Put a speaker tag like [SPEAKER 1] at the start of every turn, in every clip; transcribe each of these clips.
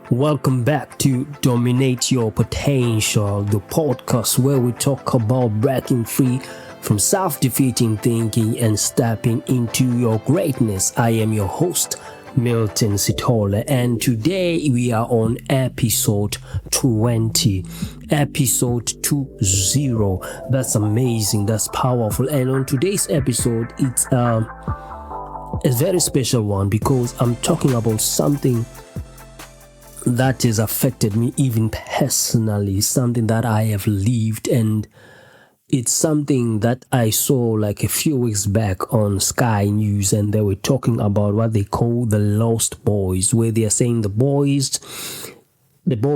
[SPEAKER 1] Welcome back to Dominate Your Potential, the podcast where we talk about breaking free from self-defeating thinking and stepping into your greatness. I am your host, Milton Sithole, and today we are on episode 20. Episode 20. That's amazing. That's powerful. And on today's episode, it's a very special one because I'm talking about something that has affected me even personally, something that I have lived, and it's something that I saw like a few weeks back on Sky News, and they were talking about what they call the lost boys, where they are saying the boy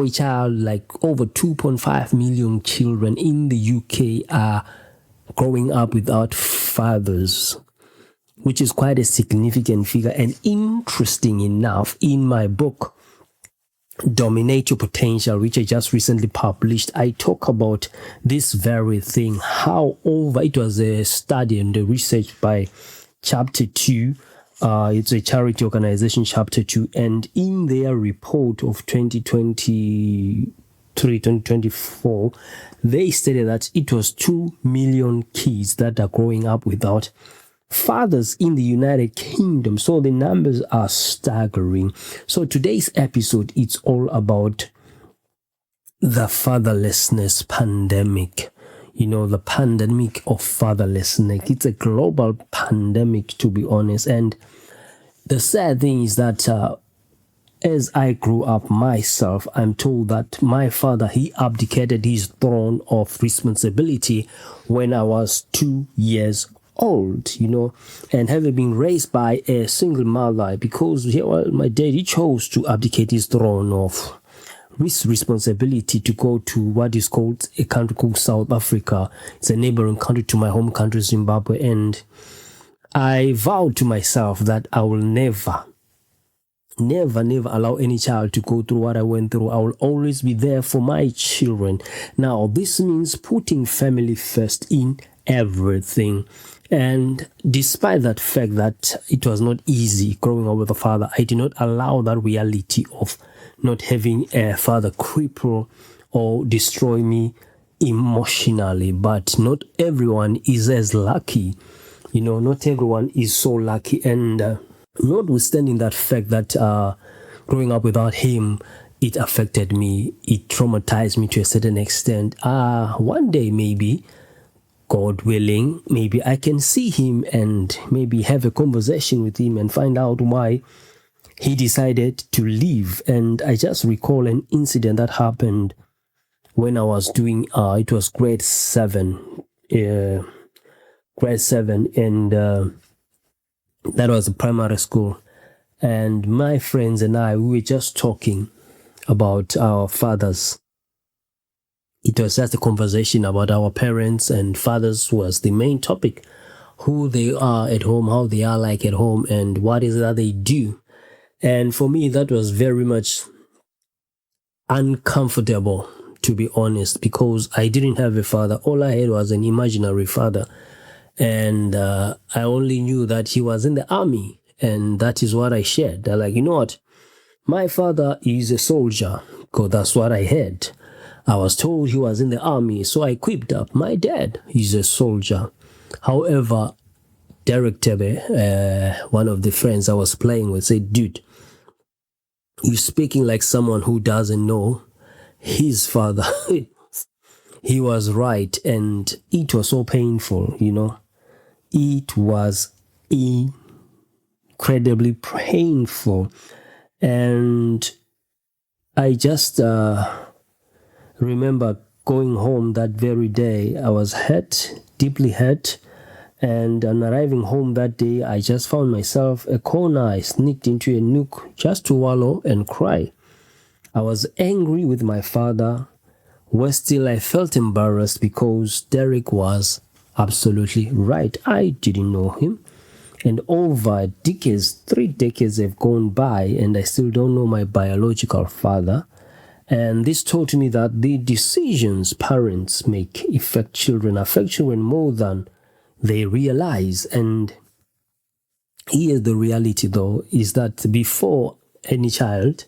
[SPEAKER 1] child, like over 2.5 million children in the UK are growing up without fathers, which is quite a significant figure. And interesting enough, in my book, Dominate Your Potential, which I just recently published, I talk about this very thing. However, it was a study and a research by Chapter 2. It's a charity organization, Chapter 2. And in their report of 2023-2024, they stated that it was 2 million kids that are growing up without fathers in the United Kingdom. So the numbers are staggering. So today's episode, it's all about the fatherlessness pandemic. You know, the pandemic of fatherlessness. It's a global pandemic, to be honest. And the sad thing is that as I grew up myself, I'm told that my father, he abdicated his throne of responsibility when I was 2 years old, and having been raised by a single mother, because my dad, he chose to abdicate his throne of responsibility to go to what is called a country called South Africa. It's a neighboring country to my home country, Zimbabwe, and I vowed to myself that I will never allow any child to go through what I went through. I will always be there for my children. Now, this means putting family first in everything. And despite that fact that it was not easy growing up with a father, I did not allow that reality of not having a father cripple or destroy me emotionally. But not everyone is as lucky. Not everyone is so lucky. And notwithstanding that fact that growing up without him, it affected me. It traumatized me to a certain extent. One day, maybe, God willing, maybe I can see him and maybe have a conversation with him and find out why he decided to leave. And I just recall an incident that happened when I was doing, it was grade 7, and that was a primary school. And my friends and I, we were just talking about our fathers. It was just a conversation about our parents, and fathers was the main topic. Who they are at home, how they are like at home, and what is it that they do. And for me, that was very much uncomfortable, to be honest, because I didn't have a father. All I had was an imaginary father. And I only knew that he was in the army, and that is what I shared. They're like, you know what? My father is a soldier, because that's what I had. I was told he was in the army, so I quipped up, my dad is a soldier. However, Derek Tebe, one of the friends I was playing with, said, dude, you're speaking like someone who doesn't know his father. He was right, and it was so painful, It was incredibly painful. And I just remember going home that very day. I was hurt, deeply hurt, and on arriving home that day, I just found myself a corner. I sneaked into a nook just to wallow and cry. I was angry with my father. Worse still, I felt embarrassed because Derek was absolutely right. I didn't know him. And over decades, 3 decades have gone by, and I still don't know my biological father. And this taught me that the decisions parents make affect children more than they realize. And here's the reality, though, is that before any child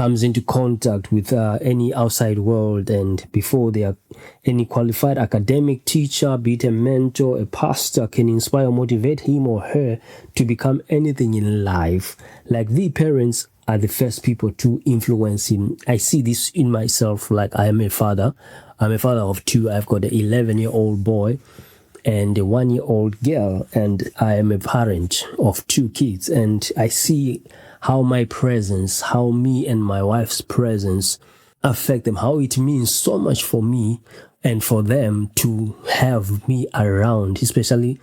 [SPEAKER 1] comes into contact with any outside world, and before they are any qualified academic teacher, be it a mentor, a pastor, can inspire, motivate him or her to become anything in life. Like the parents are the first people to influence him. I see this in myself. Like I am a father. I'm a father of two. I've got an 11-year-old boy and a 1-year-old girl, and I am a parent of 2 kids, and I see how my presence, how me and my wife's presence affect them, how it means so much for me and for them to have me around, especially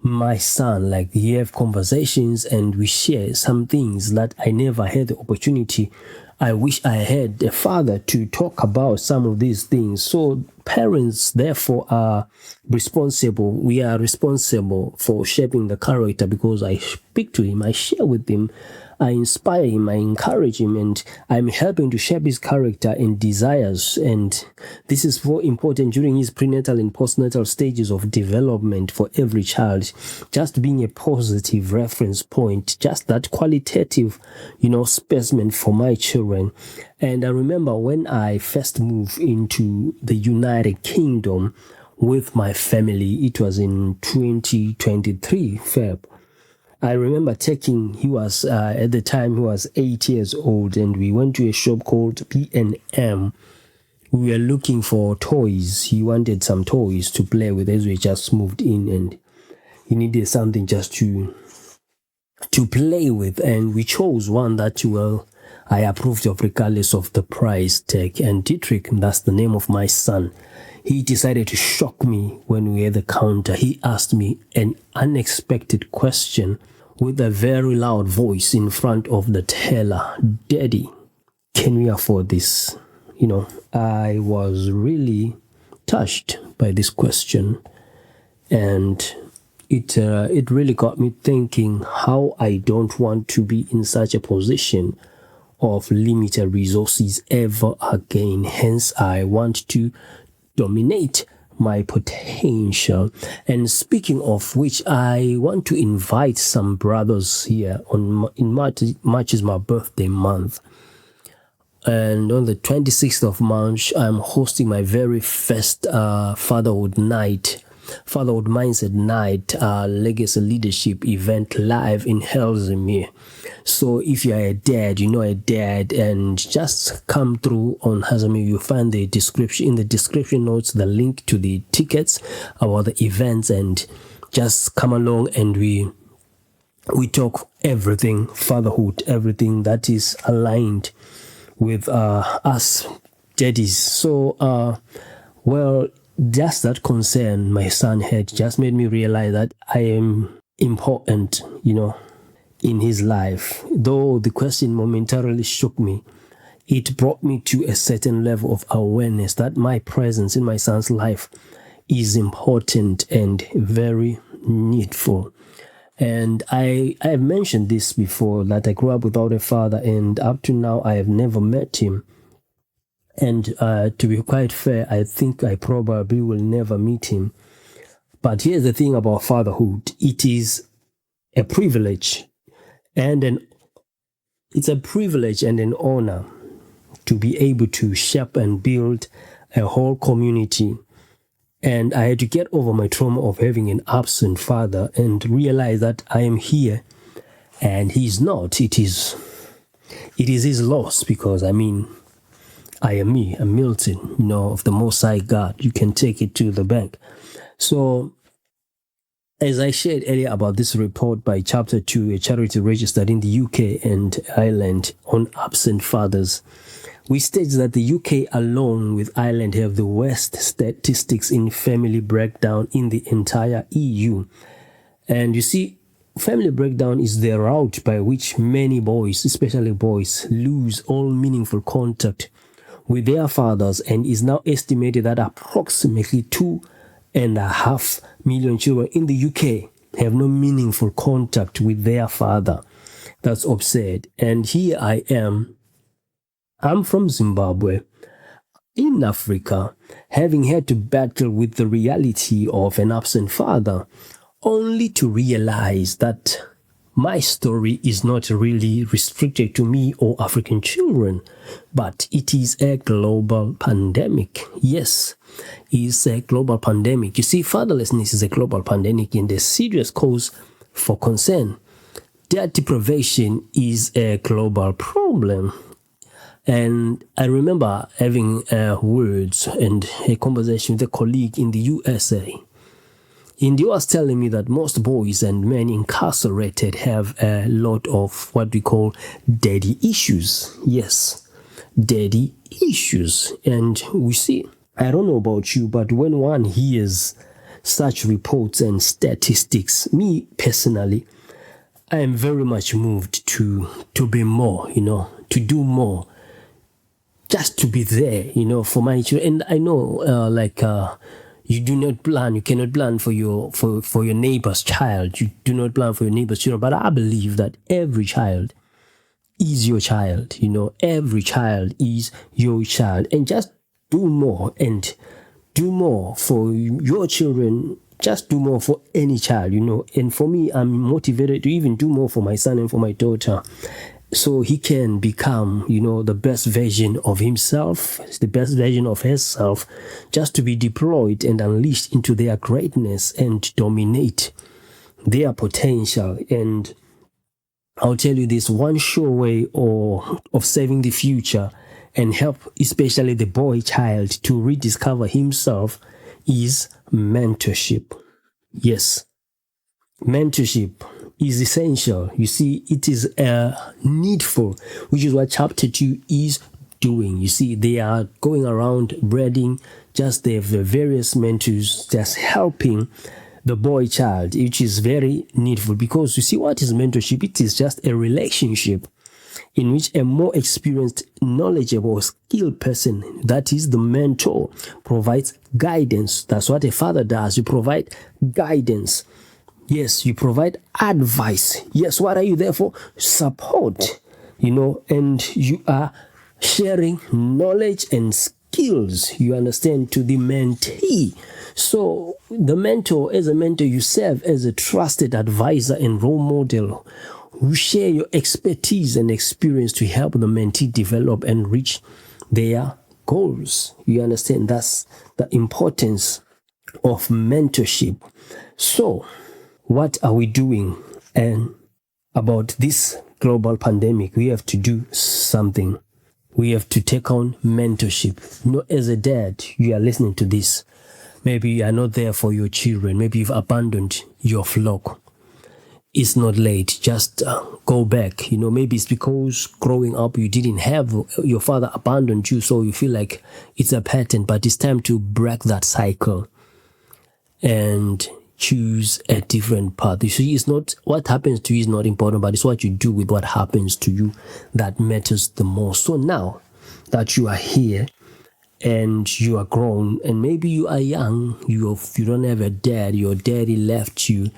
[SPEAKER 1] my son. Like we have conversations and we share some things that I never had the opportunity. I wish I had a father to talk about some of these things. So parents, therefore, are responsible. We are responsible for shaping the character, because I speak to him, I share with him, I inspire him, I encourage him, and I'm helping to shape his character and desires. And this is very important during his prenatal and postnatal stages of development for every child. Just being a positive reference point, just that qualitative, specimen for my children. And I remember when I first moved into the United Kingdom with my family, it was in 2023, Feb. I remember he was, at the time, he was 8 years old, and we went to a shop called B&M. We were looking for toys. He wanted some toys to play with as we just moved in, and he needed something just to play with. And we chose one that, I approved of regardless of the price tag. And Dietrich, that's the name of my son, he decided to shock me when we were at the counter. He asked me an unexpected question with a very loud voice in front of the teller. "Daddy, can we afford this?" I was really touched by this question, and it really got me thinking how I don't want to be in such a position of limited resources ever again. Hence, I want to dominate my potential. And speaking of which, I want to invite some brothers here. In March is my birthday month, and on the 26th of March, I'm hosting my very first fatherhood mindset night, legacy leadership event live in Helsinki. So if you're a dad, and just come through on Helsinki. You'll find in the description notes, the link to the tickets about the events, and just come along and we talk everything fatherhood, everything that is aligned with us daddies. So just that concern my son had just made me realize that I am important, in his life. Though the question momentarily shook me, it brought me to a certain level of awareness that my presence in my son's life is important and very needful. And I have mentioned this before, that I grew up without a father, and up to now I have never met him. And to be quite fair, I think I probably will never meet him. But here's the thing about fatherhood. It is a privilege and an honor to be able to shape and build a whole community. And I had to get over my trauma of having an absent father and realize that I am here and he's not. It is his loss, because I am me, I'm Milton, of the Most High God. You can take it to the bank. So, as I shared earlier about this report by Chapter 2, a charity registered in the UK and Ireland on absent fathers, we state that the UK alone with Ireland have the worst statistics in family breakdown in the entire EU. And you see, family breakdown is the route by which many boys, especially boys, lose all meaningful contact with their fathers, and is now estimated that approximately 2.5 million children in the UK have no meaningful contact with their father. That's absurd. And here I am. I'm from Zimbabwe, in Africa, having had to battle with the reality of an absent father, only to realize that my story is not really restricted to me or African children, but it is a global pandemic. Yes, it's a global pandemic. You see, fatherlessness is a global pandemic and a serious cause for concern. Dad deprivation is a global problem. And I remember having words and a conversation with a colleague in the USA. And he was telling me that most boys and men incarcerated have a lot of what we call daddy issues. Yes, daddy issues. And we see, I don't know about you, but when one hears such reports and statistics, me personally, I am very much moved to be more, to do more, just to be there, for my children. And I know, you do not plan, you cannot plan for your neighbor's child. You do not plan for your neighbor's children. But I believe that every child is your child. Every child is your child. And just do more and do more for your children. Just do more for any child, And for me, I'm motivated to even do more for my son and for my daughter, so he can become, the best version of himself, the best version of herself, just to be deployed and unleashed into their greatness and dominate their potential. And I'll tell you this, one sure way of saving the future and help especially the boy child to rediscover himself is mentorship. Yes, mentorship is essential. You see, it is needful, which is what chapter 2 is doing. You see, they are going around breeding just the various mentors, just helping the boy child, which is very needful, because you see, what is mentorship? It is just a relationship in which a more experienced, knowledgeable, skilled person, that is the mentor, provides guidance. That's what a father does. You provide guidance. Yes, you provide advice. Yes, what are you there for? Support, and you are sharing knowledge and skills, you understand, to the mentee. So the mentor, as a mentor, you serve as a trusted advisor and role model who share your expertise and experience to help the mentee develop and reach their goals. You understand? That's the importance of mentorship. So, what are we doing about this global pandemic? We have to do something. We have to take on mentorship. As a dad, you are listening to this. Maybe you are not there for your children. Maybe you've abandoned your flock. It's not late. Just go back. Maybe it's because growing up you didn't have, your father abandoned you, so you feel like it's a pattern. But it's time to break that cycle and choose a different path. You see, it's not what happens to you is not important, but it's what you do with what happens to you that matters the most. So now that you are here and you are grown, and maybe you are young, you don't have a dad, your daddy left you,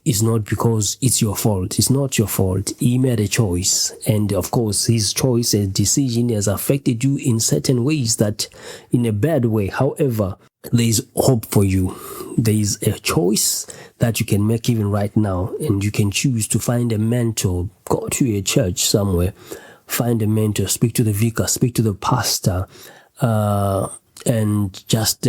[SPEAKER 1] it's not because it's your fault. It's not your fault. He made a choice, and of course his choice and decision has affected you in certain ways, that in a bad way. However, there is hope for you. There is a choice that you can make even right now, and you can choose to find a mentor. Go to a church somewhere, find a mentor, speak to the vicar, speak to the pastor, and just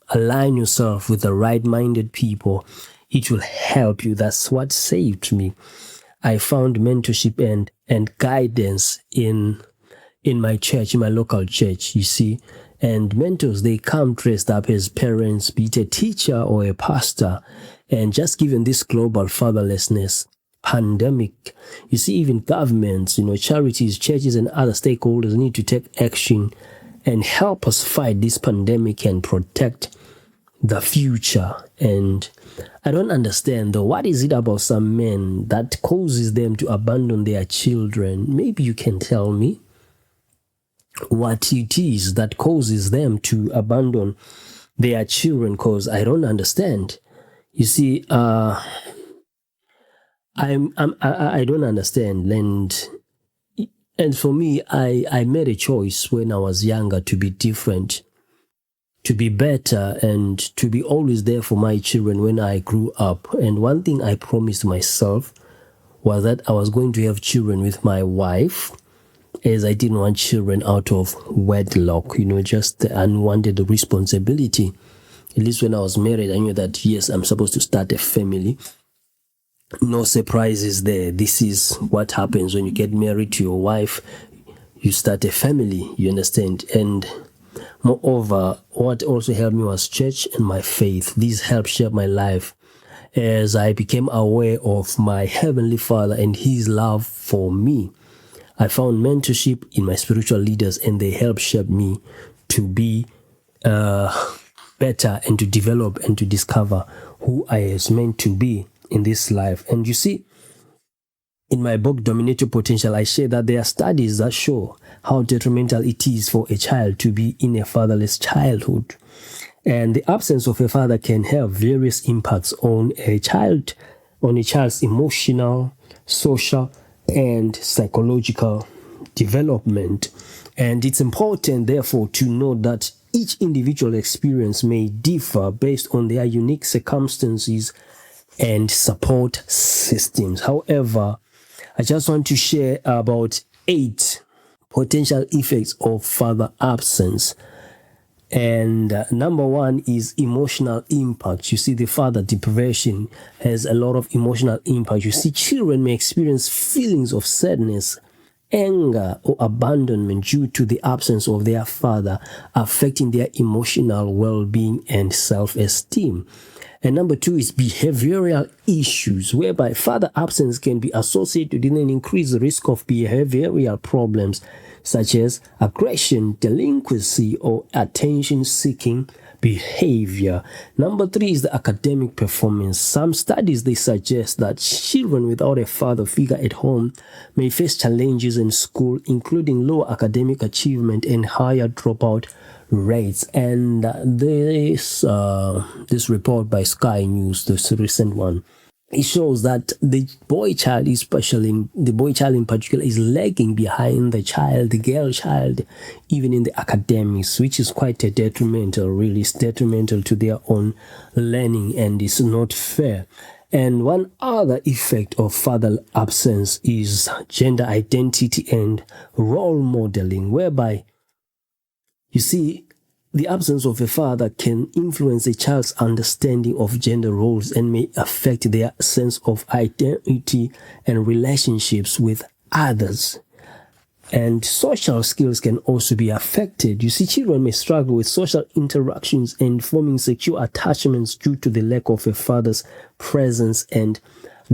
[SPEAKER 1] align yourself with the right-minded people. It will help you. That's what saved me. I found mentorship and guidance in my church, in my local church, you see. And mentors, they come dressed up as parents, be it a teacher or a pastor. And just given this global fatherlessness pandemic, you see, even governments, charities, churches, and other stakeholders need to take action and help us fight this pandemic and protect the future. And I don't understand, though, what is it about some men that causes them to abandon their children? Maybe you can tell me what it is that causes them to abandon their children, because I don't understand. You see, I don't understand, and for me, I made a choice when I was younger to be different, to be better, and to be always there for my children when I grew up. And one thing I promised myself was that I was going to have children with my wife, as I didn't want children out of wedlock, just the unwanted responsibility. At least when I was married, I knew that, yes, I'm supposed to start a family. No surprises there. This is what happens when you get married to your wife. You start a family, you understand? And moreover, what also helped me was church and my faith. These helped shape my life as I became aware of my Heavenly Father and His love for me. I found mentorship in my spiritual leaders, and they helped shape me to be better and to develop and to discover who I was meant to be in this life. And you see, in my book, Dominate Your Potential, I share that there are studies that show how detrimental it is for a child to be in a fatherless childhood. And the absence of a father can have various impacts on a child's emotional, social, and psychological development. And it's important, therefore, to know that each individual experience may differ based on their unique circumstances and support systems. However, I just want to share about 8 potential effects of father absence. And number 1 is emotional impact. You see, the father deprivation has a lot of emotional impact. You see, children may experience feelings of sadness, anger, or abandonment due to the absence of their father, affecting their emotional well-being and self-esteem. And number 2 is behavioral issues, whereby father absence can be associated with an increased risk of behavioral problems such as aggression, delinquency, or attention-seeking behavior. Number 3 is the academic performance. Some studies, they suggest that children without a father figure at home may face challenges in school, including lower academic achievement and higher dropout rates. And this report by Sky News, this recent one, it shows that the boy child in particular is lagging behind the girl child, even in the academics, which is quite detrimental. It's detrimental to their own learning, and it's not fair. And one other effect of father absence is gender identity and role modeling, whereby, you see, the absence of a father can influence a child's understanding of gender roles and may affect their sense of identity and relationships with others. And social skills can also be affected. You see, children may struggle with social interactions and forming secure attachments due to the lack of a father's presence and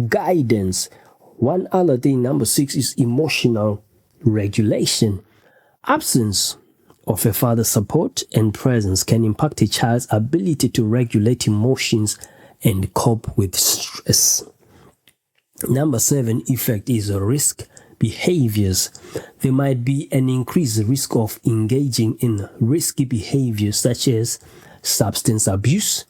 [SPEAKER 1] guidance. One other thing, number 6, is emotional regulation. Absence of a father's support and presence can impact a child's ability to regulate emotions and cope with stress. Number 7 effect is risk behaviors. There might be an increased risk of engaging in risky behaviors such as substance abuse,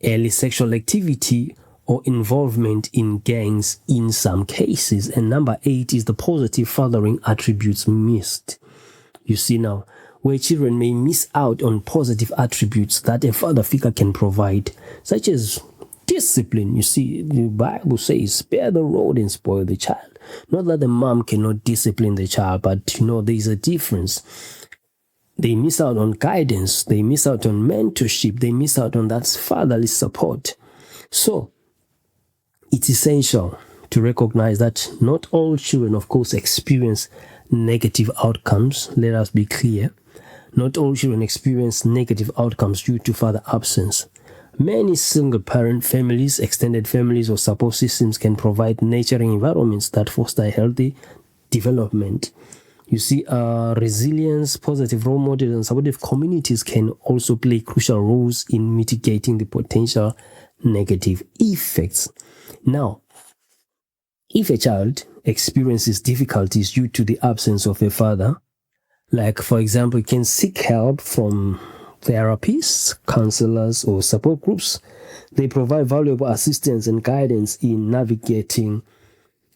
[SPEAKER 1] early sexual activity, or involvement in gangs in some cases. And number 8 is the positive fathering attributes missed. You see now, where children may miss out on positive attributes that a father figure can provide, such as discipline. You see, the Bible says, spare the rod and spoil the child. Not that the mom cannot discipline the child, but there's a difference. They miss out on guidance, they miss out on mentorship, they miss out on that fatherly support. So, it's essential to recognize that not all children, of course, experience negative outcomes. Let us be clear. Not all children experience negative outcomes due to father absence. Many single-parent families, extended families, or support systems can provide nurturing environments that foster healthy development. You see, resilience, positive role models, and supportive communities can also play crucial roles in mitigating the potential negative effects. Now, if a child experiences difficulties due to the absence of a father, like, for example, you can seek help from therapists, counselors, or support groups. They provide valuable assistance and guidance in navigating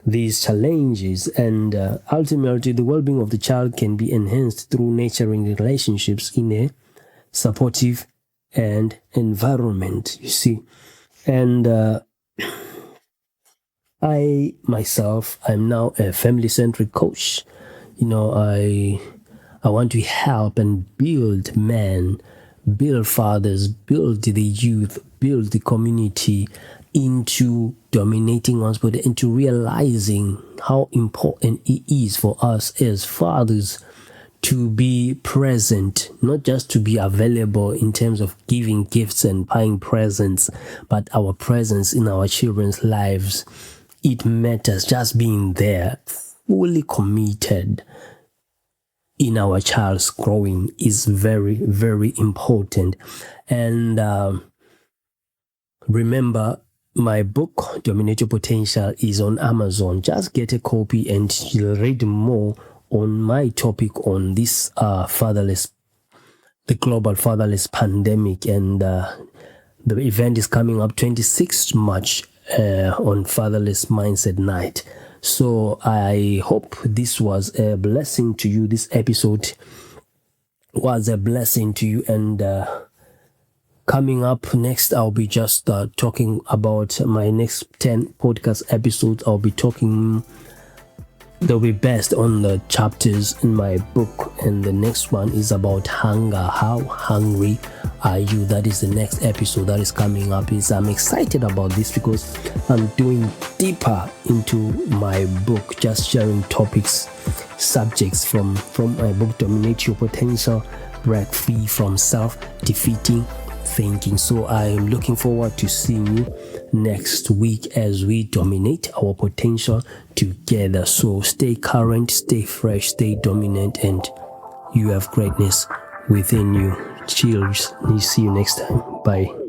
[SPEAKER 1] these challenges, and ultimately the well-being of the child can be enhanced through nurturing relationships in a supportive and environment, you see. And I myself, I'm now a family-centric coach. I want to help and build men, build fathers, build the youth, build the community into dominating one's body, into realizing how important it is for us as fathers to be present, not just to be available in terms of giving gifts and buying presents, but our presence in our children's lives. It matters. Just being there, fully committed in our child's growing is very, very important. And remember, my book, Dominate Your Potential, is on Amazon. Just get a copy and you'll read more on my topic on this the global fatherless pandemic. And the event is coming up 26th March on Fatherless Mindset Night. So I hope this was a blessing to you. This episode was a blessing to you. And coming up next, I'll be just talking about my next 10 podcast episodes. I'll be talking, they'll be based on the chapters in my book. And the next one is about hunger. How hungry are you? That is the next episode that is coming up. I'm excited about this because I'm doing deeper into my book, just sharing topics, subjects from my book, Dominate Your Potential, Break Free from Self-Defeating Thinking. So I'm looking forward to seeing you next week as we dominate our potential together. So stay current, stay fresh, stay dominant, and you have greatness within you. Cheers. See you next time. Bye.